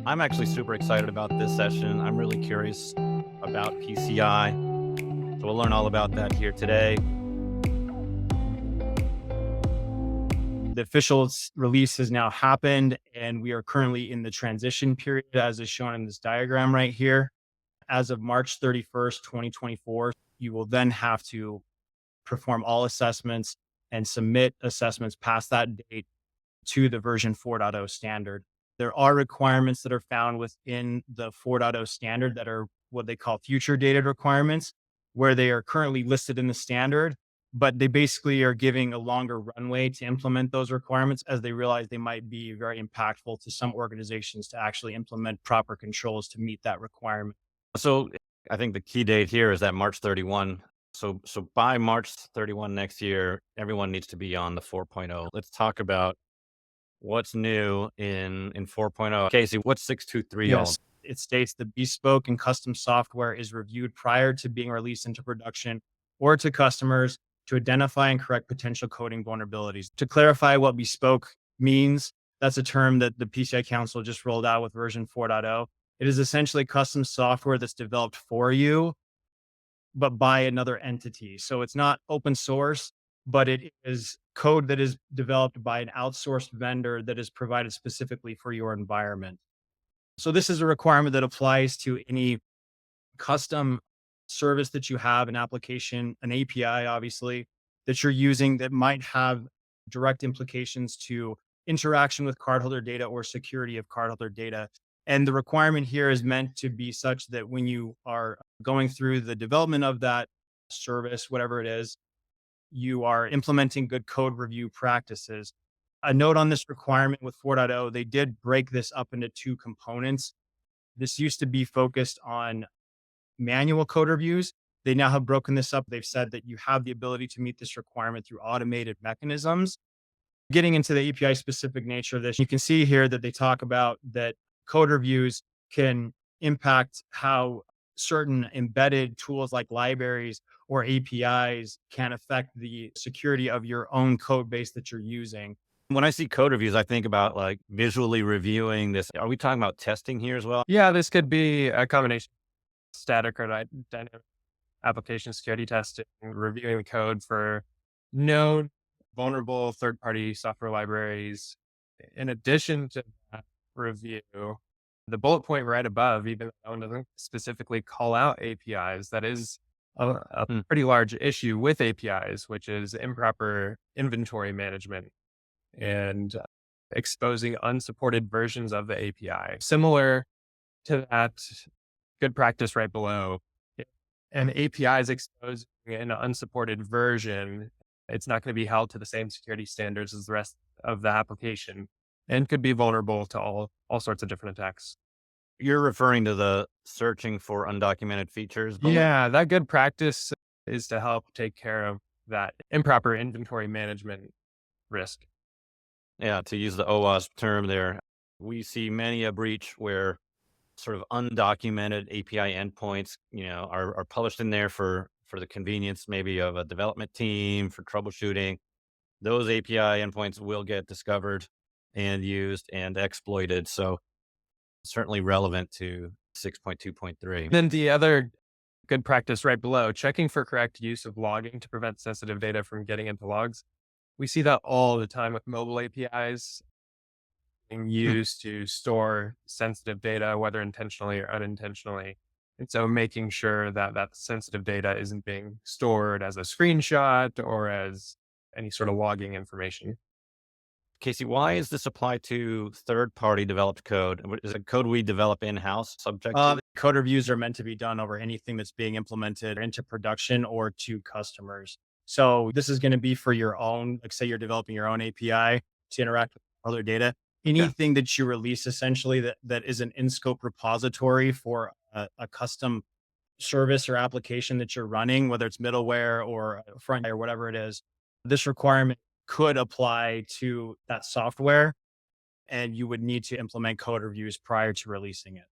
I'm actually super excited about this session. I'm really curious about PCI. So we'll learn all about that here today. The official release has now happened, and we are currently in the transition period, as is shown in this diagram right here. As of March 31st, 2024, you will then have to perform all assessments and submit assessments past that date to the version 4.0 standard. There are requirements that are found within the 4.0 standard that are what they call future dated requirements, where they are currently listed in the standard, but they basically are giving a longer runway to implement those requirements as they realize they might be very impactful to some organizations to actually implement proper controls to meet that requirement. So I think the key date here is that March 31. So by March 31 next year, everyone needs to be on the 4.0. Let's talk about what's new in 4.0. Casey, what's 623 all about? Yes, it states the bespoke and custom software is reviewed prior to being released into production or to customers to identify and correct potential coding vulnerabilities. To clarify what bespoke means, that's a term that the PCI Council just rolled out with version 4.0. It is essentially custom software that's developed for you, but by another entity. So it's not open source, but it is code that is developed by an outsourced vendor that is provided specifically for your environment. So this is a requirement that applies to any custom service that you have, an application, an API, obviously, that you're using that might have direct implications to interaction with cardholder data or security of cardholder data. And the requirement here is meant to be such that when you are going through the development of that service, whatever it is, you are implementing good code review practices. A note on this requirement with 4.0, they did break this up into two components. This used to be focused on manual code reviews. They now have broken this up. They've said that you have the ability to meet this requirement through automated mechanisms. Getting into the API specific nature of this, you can see here that they talk about that code reviews can impact how certain embedded tools like libraries or APIs can affect the security of your own code base that you're using. When I see code reviews, I think about like visually reviewing this. Are we talking about testing here as well? Yeah, this could be a combination of static or dynamic application security testing, reviewing the code for known vulnerable third-party software libraries. In addition to that review, the bullet point right above, even though it doesn't specifically call out APIs, that is a pretty large issue with APIs, which is improper inventory management and exposing unsupported versions of the API. Similar to that good practice right below, if an API is exposing an unsupported version, it's not going to be held to the same security standards as the rest of the application and could be vulnerable to all sorts of different attacks. You're referring to the searching for undocumented features. Yeah, that good practice is to help take care of that improper inventory management risk. Yeah, to use the OWASP term there, we see many a breach where sort of undocumented API endpoints, are published in there for the convenience maybe of a development team for troubleshooting. Those API endpoints will get discovered and used and exploited. So certainly relevant to 6.2.3. Then the other good practice right below, checking for correct use of logging to prevent sensitive data from getting into logs. We see that all the time with mobile APIs being used to store sensitive data, whether intentionally or unintentionally. And so making sure that that sensitive data isn't being stored as a screenshot or as any sort of logging information. Casey, why is this applied to third-party developed code? Is it code we develop in-house subject to? Code reviews are meant to be done over anything that's being implemented into production or to customers. So this is going to be for your own, like say you're developing your own API to interact with other data. Anything that you release essentially that is an in-scope repository for a custom service or application that you're running, whether it's middleware or front or whatever it is, this requirement could apply to that software, and you would need to implement code reviews prior to releasing it.